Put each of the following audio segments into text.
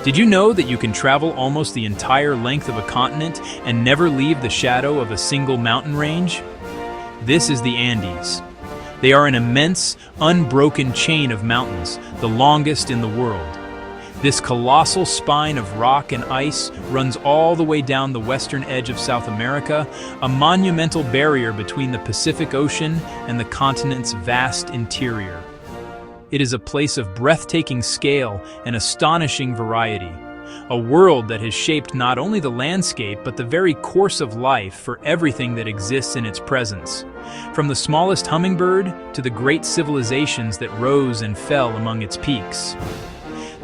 Did you know that you can travel almost the entire length of a continent and never leave the shadow of a single mountain range? This is the Andes. They are an immense, unbroken chain of mountains, the longest in the world. This colossal spine of rock and ice runs all the way down the western edge of South America, a monumental barrier between the Pacific Ocean and the continent's vast interior. It is a place of breathtaking scale and astonishing variety, a world that has shaped not only the landscape but the very course of life for everything that exists in its presence, from the smallest hummingbird to the great civilizations that rose and fell among its peaks.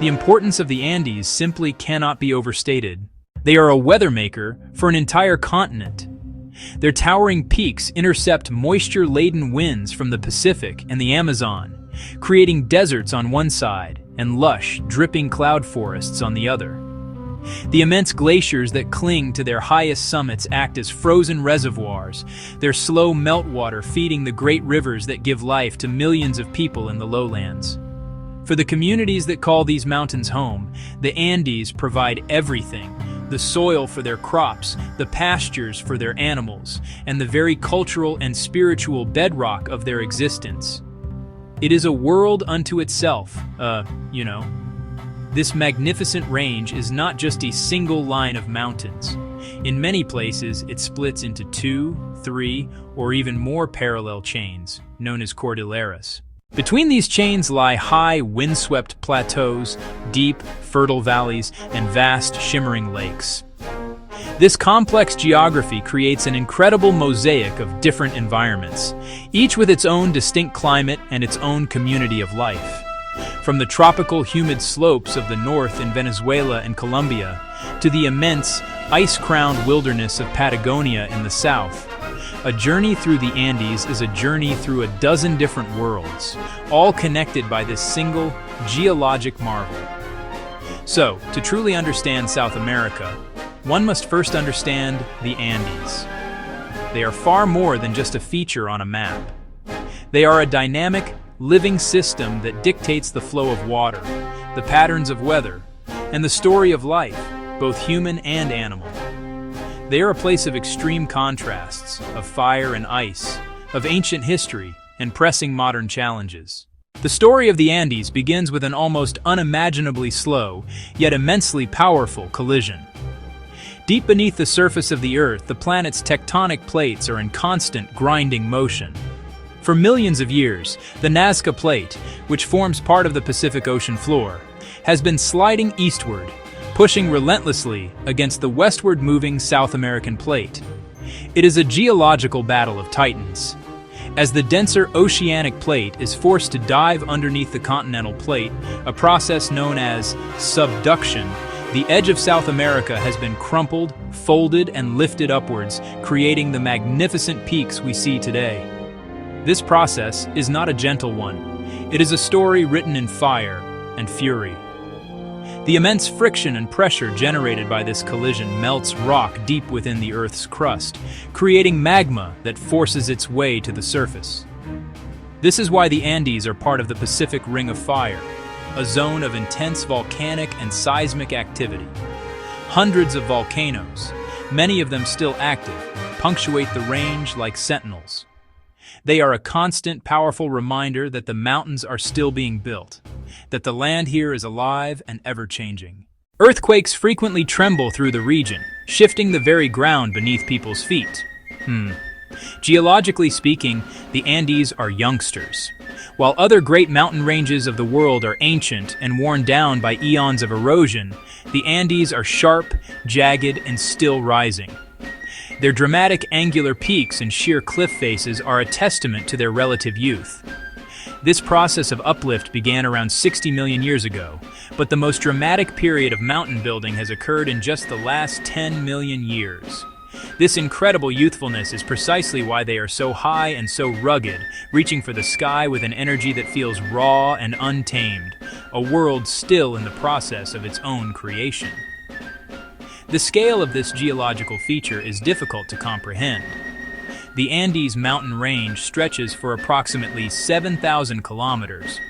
The importance of the Andes simply cannot be overstated. They are a weather maker for an entire continent. Their towering peaks intercept moisture-laden winds from the Pacific and the Amazon, creating deserts on one side and lush, dripping cloud forests on the other. The immense glaciers that cling to their highest summits act as frozen reservoirs, their slow meltwater feeding the great rivers that give life to millions of people in the lowlands. For the communities that call these mountains home, the Andes provide everything: the soil for their crops, the pastures for their animals, and the very cultural and spiritual bedrock of their existence. It is a world unto itself, This magnificent range is not just a single line of mountains. In many places, it splits into 2, 3, or even more parallel chains, known as cordilleras. Between these chains lie high, windswept plateaus, deep, fertile valleys, and vast, shimmering lakes. This complex geography creates an incredible mosaic of different environments, each with its own distinct climate and its own community of life. From the tropical humid slopes of the north in Venezuela and Colombia to the immense, ice-crowned wilderness of Patagonia in the south, a journey through the Andes is a journey through a dozen different worlds, all connected by this single geologic marvel. So, to truly understand South America, one must first understand the Andes. They are far more than just a feature on a map. They are a dynamic, living system that dictates the flow of water, the patterns of weather, and the story of life, both human and animal. They are a place of extreme contrasts, of fire and ice, of ancient history, and pressing modern challenges. The story of the Andes begins with an almost unimaginably slow, yet immensely powerful collision. Deep beneath the surface of the Earth, the planet's tectonic plates are in constant grinding motion. For millions of years, the Nazca Plate, which forms part of the Pacific Ocean floor, has been sliding eastward, pushing relentlessly against the westward-moving South American Plate. It is a geological battle of titans. As the denser oceanic plate is forced to dive underneath the continental plate, a process known as subduction, the edge of South America has been crumpled, folded, and lifted upwards, creating the magnificent peaks we see today. This process is not a gentle one. It is a story written in fire and fury. The immense friction and pressure generated by this collision melts rock deep within the Earth's crust, creating magma that forces its way to the surface. This is why the Andes are part of the Pacific Ring of Fire, a zone of intense volcanic and seismic activity. Hundreds of volcanoes, many of them still active, punctuate the range like sentinels. They are a constant, powerful reminder that the mountains are still being built, that the land here is alive and ever-changing. Earthquakes frequently tremble through the region, shifting the very ground beneath people's feet. Geologically speaking, the Andes are youngsters. While other great mountain ranges of the world are ancient and worn down by eons of erosion, the Andes are sharp, jagged, and still rising. Their dramatic angular peaks and sheer cliff faces are a testament to their relative youth. This process of uplift began around 60 million years ago, but the most dramatic period of mountain building has occurred in just the last 10 million years. This incredible youthfulness is precisely why they are so high and so rugged, reaching for the sky with an energy that feels raw and untamed, a world still in the process of its own creation. The scale of this geological feature is difficult to comprehend. The Andes mountain range stretches for approximately 7,000 kilometers,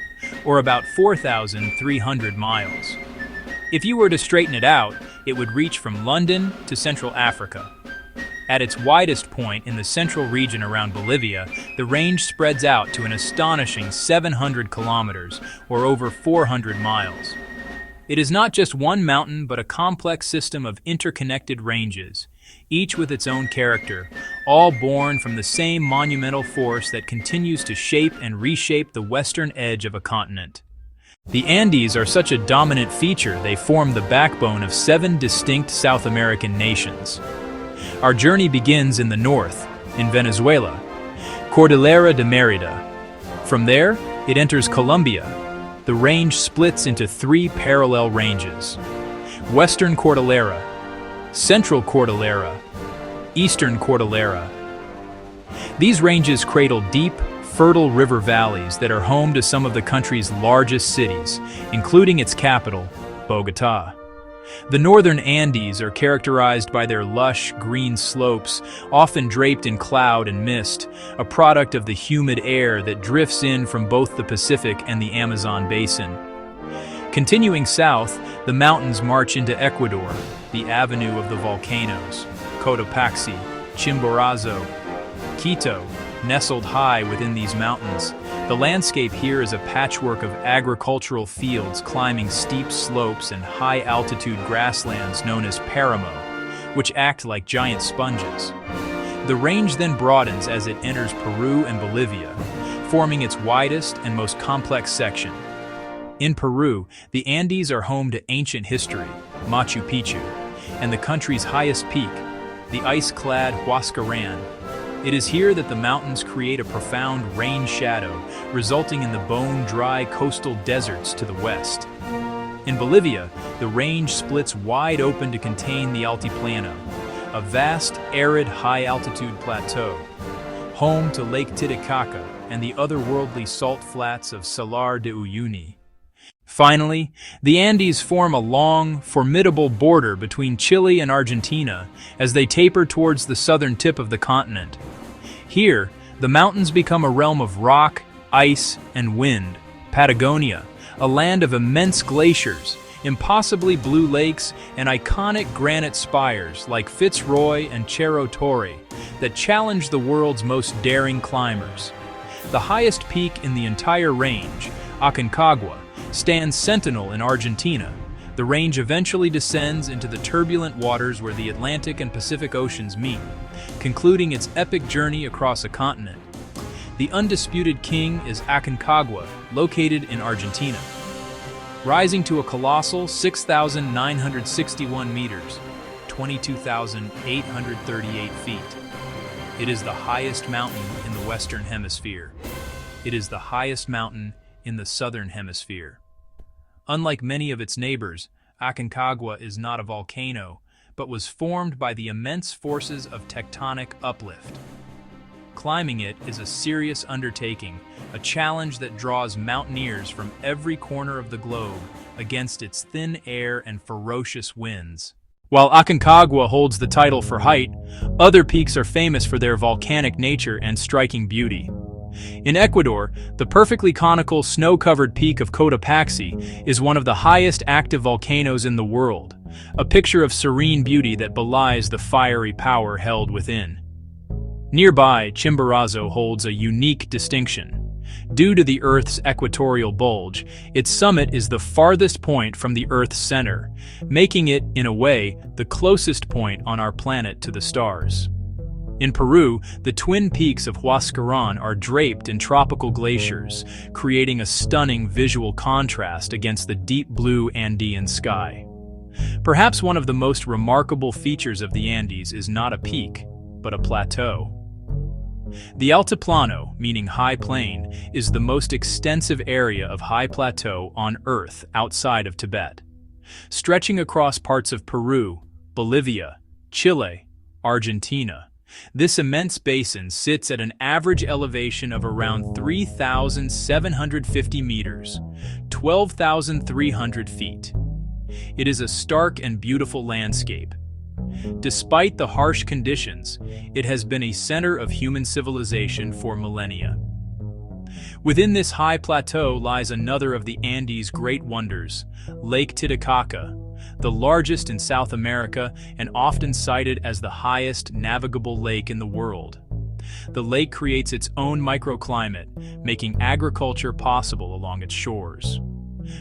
or about 4,300 miles. If you were to straighten it out, it would reach from London to Central Africa. At its widest point in the central region around Bolivia, the range spreads out to an astonishing 700 kilometers, or over 400 miles. It is not just one mountain, but a complex system of interconnected ranges, each with its own character, all born from the same monumental force that continues to shape and reshape the western edge of a continent. The Andes are such a dominant feature they form the backbone of 7 distinct South American nations. Our journey begins in the north, in Venezuela, Cordillera de Merida. From there, it enters Colombia. The range splits into 3 parallel ranges: Western Cordillera, Central Cordillera, Eastern Cordillera. These ranges cradle deep, fertile river valleys that are home to some of the country's largest cities, including its capital, Bogotá. The northern Andes are characterized by their lush, green slopes, often draped in cloud and mist, a product of the humid air that drifts in from both the Pacific and the Amazon basin. Continuing south, the mountains march into Ecuador, the avenue of the volcanoes, Cotopaxi, Chimborazo, Quito. Nestled high within these mountains, the landscape here is a patchwork of agricultural fields climbing steep slopes and high-altitude grasslands known as paramo, which act like giant sponges. The range then broadens as it enters Peru and Bolivia, forming its widest and most complex section. In Peru, the Andes are home to ancient history, Machu Picchu, and the country's highest peak, the ice-clad Huascarán. It is here that the mountains create a profound rain shadow, resulting in the bone-dry coastal deserts to the west. In Bolivia, the range splits wide open to contain the Altiplano, a vast, arid, high-altitude plateau, home to Lake Titicaca and the otherworldly salt flats of Salar de Uyuni. Finally, the Andes form a long, formidable border between Chile and Argentina as they taper towards the southern tip of the continent. Here, the mountains become a realm of rock, ice, and wind. Patagonia, a land of immense glaciers, impossibly blue lakes, and iconic granite spires like Fitzroy and Cerro Torre that challenge the world's most daring climbers. The highest peak in the entire range, Aconcagua, stands sentinel in Argentina. The range eventually descends into the turbulent waters where the Atlantic and Pacific Oceans meet, concluding its epic journey across a continent. The undisputed king is Aconcagua, located in Argentina. Rising to a colossal 6,961 meters, 22,838 feet. It is the highest mountain in the Western Hemisphere. It is the highest mountain in the Southern Hemisphere. Unlike many of its neighbors, Aconcagua is not a volcano, but was formed by the immense forces of tectonic uplift. Climbing it is a serious undertaking, a challenge that draws mountaineers from every corner of the globe against its thin air and ferocious winds. While Aconcagua holds the title for height, other peaks are famous for their volcanic nature and striking beauty. In Ecuador, the perfectly conical snow-covered peak of Cotopaxi is one of the highest active volcanoes in the world, a picture of serene beauty that belies the fiery power held within. Nearby, Chimborazo holds a unique distinction. Due to the Earth's equatorial bulge, its summit is the farthest point from the Earth's center, making it, in a way, the closest point on our planet to the stars. In Peru, the twin peaks of Huascarán are draped in tropical glaciers, creating a stunning visual contrast against the deep blue Andean sky. Perhaps one of the most remarkable features of the Andes is not a peak, but a plateau. The Altiplano, meaning high plain, is the most extensive area of high plateau on Earth outside of Tibet. Stretching across parts of Peru, Bolivia, Chile, Argentina, this immense basin sits at an average elevation of around 3,750 meters, 12,300 feet. It is a stark and beautiful landscape. Despite the harsh conditions, it has been a center of human civilization for millennia. Within this high plateau lies another of the Andes' great wonders, Lake Titicaca, the largest in South America and often cited as the highest navigable lake in the world. The lake creates its own microclimate, making agriculture possible along its shores.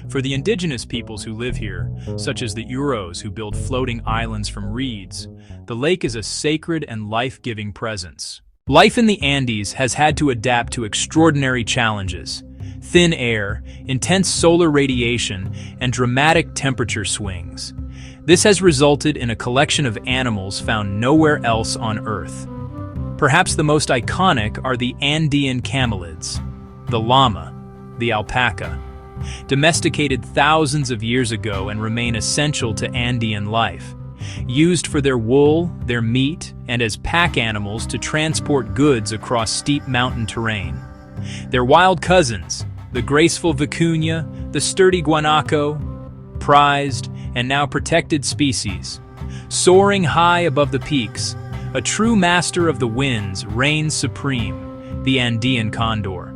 For the indigenous peoples who live here, such as the Uros who build floating islands from reeds, the lake is a sacred and life-giving presence. Life in the Andes has had to adapt to extraordinary challenges: thin air, intense solar radiation, and dramatic temperature swings. This has resulted in a collection of animals found nowhere else on Earth. Perhaps the most iconic are the Andean camelids, the llama, the alpaca, domesticated thousands of years ago and remain essential to Andean life. Used for their wool, their meat, and as pack animals to transport goods across steep mountain terrain. Their wild cousins, the graceful vicuña, the sturdy guanaco, prized and now protected species. Soaring high above the peaks, a true master of the winds reigns supreme, the Andean condor.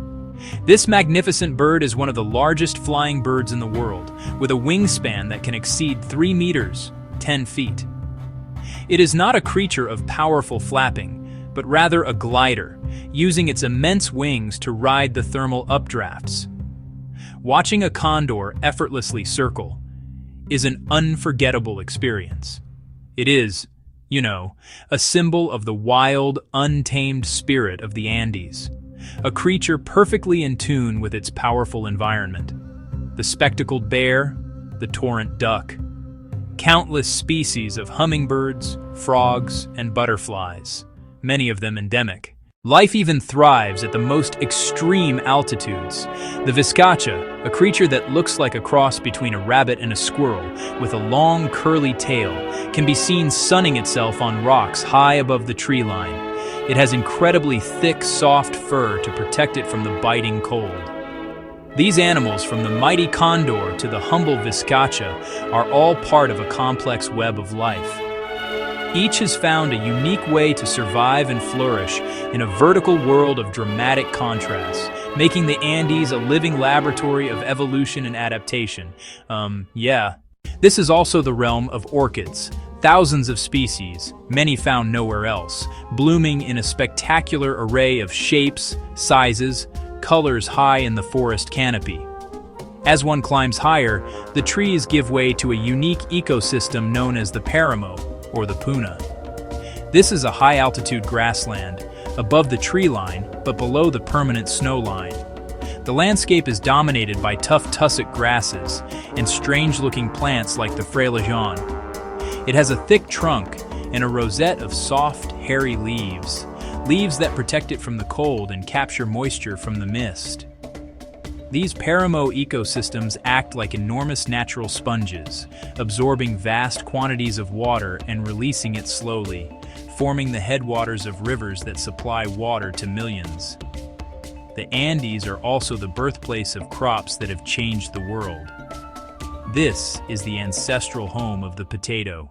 This magnificent bird is one of the largest flying birds in the world, with a wingspan that can exceed 3 meters, 10 feet. It is not a creature of powerful flapping, but rather a glider, using its immense wings to ride the thermal updrafts. Watching a condor effortlessly circle is an unforgettable experience. It is, a symbol of the wild, untamed spirit of the Andes, a creature perfectly in tune with its powerful environment. The spectacled bear, the torrent duck, countless species of hummingbirds, frogs, and butterflies, many of them endemic. Life even thrives at the most extreme altitudes. The vizcacha, a creature that looks like a cross between a rabbit and a squirrel, with a long curly tail, can be seen sunning itself on rocks high above the tree line. It has incredibly thick, soft fur to protect it from the biting cold. These animals, from the mighty condor to the humble vizcacha, are all part of a complex web of life. Each has found a unique way to survive and flourish in a vertical world of dramatic contrasts, making the Andes a living laboratory of evolution and adaptation. This is also the realm of orchids. Thousands of species, many found nowhere else, blooming in a spectacular array of shapes, sizes, colors high in the forest canopy. As one climbs higher, the trees give way to a unique ecosystem known as the paramo, or the puna. This is a high-altitude grassland, above the tree line, but below the permanent snow line. The landscape is dominated by tough tussock grasses and strange-looking plants like the frailejon. It has a thick trunk and a rosette of soft, hairy leaves that protect it from the cold and capture moisture from the mist. These paramo ecosystems act like enormous natural sponges, absorbing vast quantities of water and releasing it slowly, forming the headwaters of rivers that supply water to millions. The Andes are also the birthplace of crops that have changed the world. This is the ancestral home of the potato.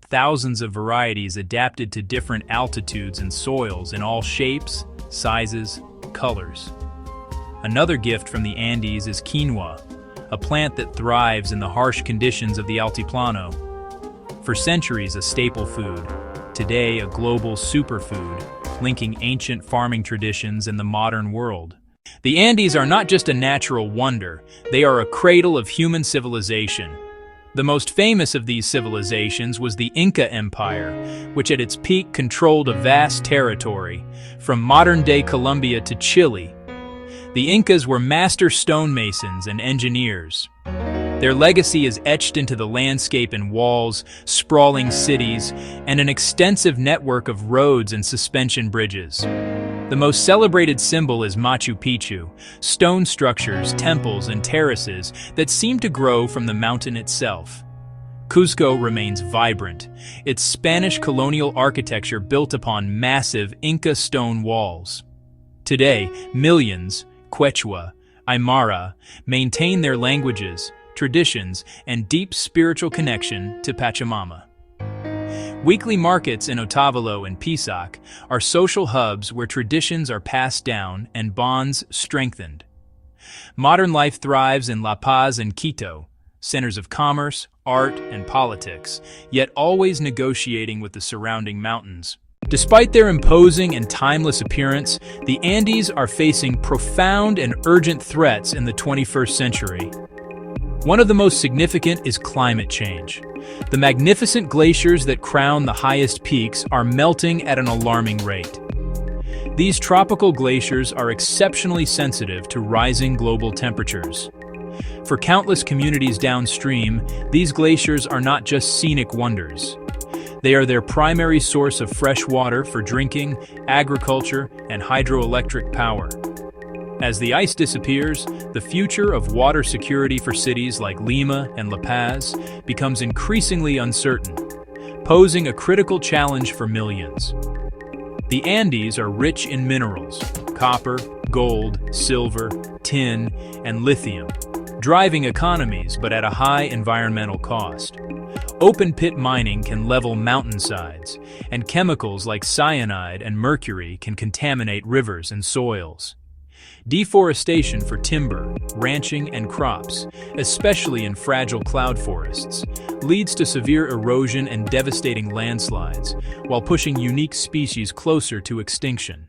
Thousands of varieties adapted to different altitudes and soils in all shapes, sizes, colors. Another gift from the Andes is quinoa, a plant that thrives in the harsh conditions of the Altiplano. For centuries a staple food, today a global superfood, linking ancient farming traditions and the modern world. The Andes are not just a natural wonder, they are a cradle of human civilization. The most famous of these civilizations was the Inca Empire, which at its peak controlled a vast territory, from modern-day Colombia to Chile. The Incas were master stonemasons and engineers. Their legacy is etched into the landscape in walls, sprawling cities, and an extensive network of roads and suspension bridges. The most celebrated symbol is Machu Picchu, stone structures, temples, and terraces that seem to grow from the mountain itself. Cuzco remains vibrant, its Spanish colonial architecture built upon massive Inca stone walls. Today, millions, Quechua, Aymara, maintain their languages, traditions, and deep spiritual connection to Pachamama. Weekly markets in Otavalo and Pisac are social hubs where traditions are passed down and bonds strengthened. Modern life thrives in La Paz and Quito, centers of commerce, art, and politics, yet always negotiating with the surrounding mountains. Despite their imposing and timeless appearance, the Andes are facing profound and urgent threats in the 21st century. One of the most significant is climate change. The magnificent glaciers that crown the highest peaks are melting at an alarming rate. These tropical glaciers are exceptionally sensitive to rising global temperatures. For countless communities downstream, these glaciers are not just scenic wonders. They are their primary source of fresh water for drinking, agriculture, and hydroelectric power. As the ice disappears, the future of water security for cities like Lima and La Paz becomes increasingly uncertain, posing a critical challenge for millions. The Andes are rich in minerals: copper, gold, silver, tin, and lithium, driving economies but at a high environmental cost. Open-pit mining can level mountainsides, and chemicals like cyanide and mercury can contaminate rivers and soils. Deforestation for timber, ranching, and crops, especially in fragile cloud forests, leads to severe erosion and devastating landslides, while pushing unique species closer to extinction.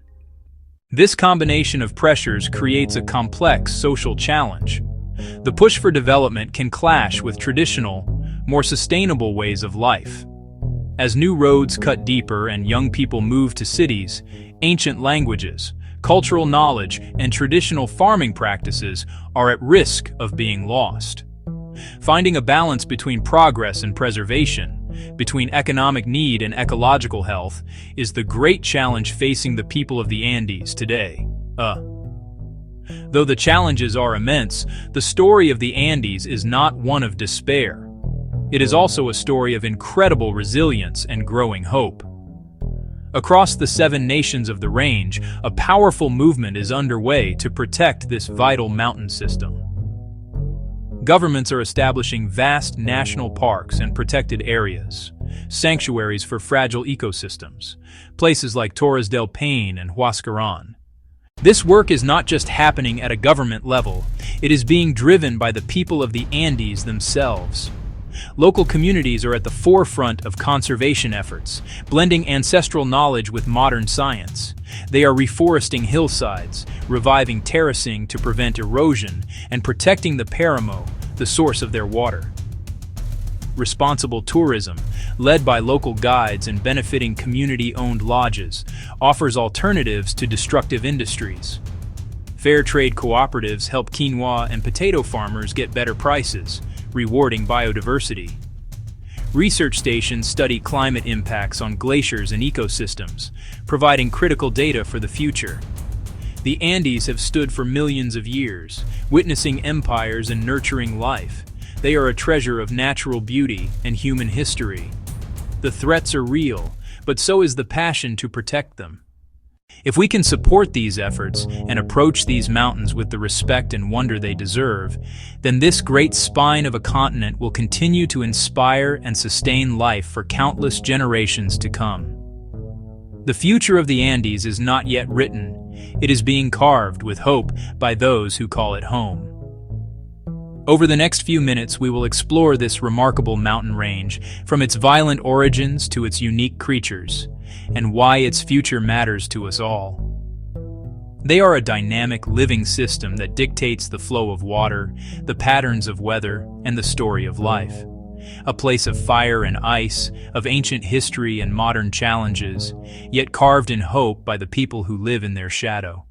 This combination of pressures creates a complex social challenge. The push for development can clash with traditional, more sustainable ways of life. As new roads cut deeper and young people move to cities, ancient languages, cultural knowledge, and traditional farming practices are at risk of being lost. Finding a balance between progress and preservation, between economic need and ecological health, is the great challenge facing the people of the Andes today. Though the challenges are immense, the story of the Andes is not one of despair. It is also a story of incredible resilience and growing hope. Across the 7 nations of the range, a powerful movement is underway to protect this vital mountain system. Governments are establishing vast national parks and protected areas, sanctuaries for fragile ecosystems, places like Torres del Paine and Huascarán. This work is not just happening at a government level, it is being driven by the people of the Andes themselves. Local communities are at the forefront of conservation efforts, blending ancestral knowledge with modern science. They are reforesting hillsides, reviving terracing to prevent erosion, and protecting the Paramo, the source of their water. Responsible tourism, led by local guides and benefiting community-owned lodges, offers alternatives to destructive industries. Fair trade cooperatives help quinoa and potato farmers get better prices, rewarding biodiversity. Research stations study climate impacts on glaciers and ecosystems, providing critical data for the future. The Andes have stood for millions of years, witnessing empires and nurturing life. They are a treasure of natural beauty and human history. The threats are real, but so is the passion to protect them. If we can support these efforts and approach these mountains with the respect and wonder they deserve, then this great spine of a continent will continue to inspire and sustain life for countless generations to come. The future of the Andes is not yet written. It is being carved with hope by those who call it home. Over the next few minutes, we will explore this remarkable mountain range, from its violent origins to its unique creatures, and why its future matters to us all. They are a dynamic, living system that dictates the flow of water, the patterns of weather, and the story of life. A place of fire and ice, of ancient history and modern challenges, yet carved in hope by the people who live in their shadow.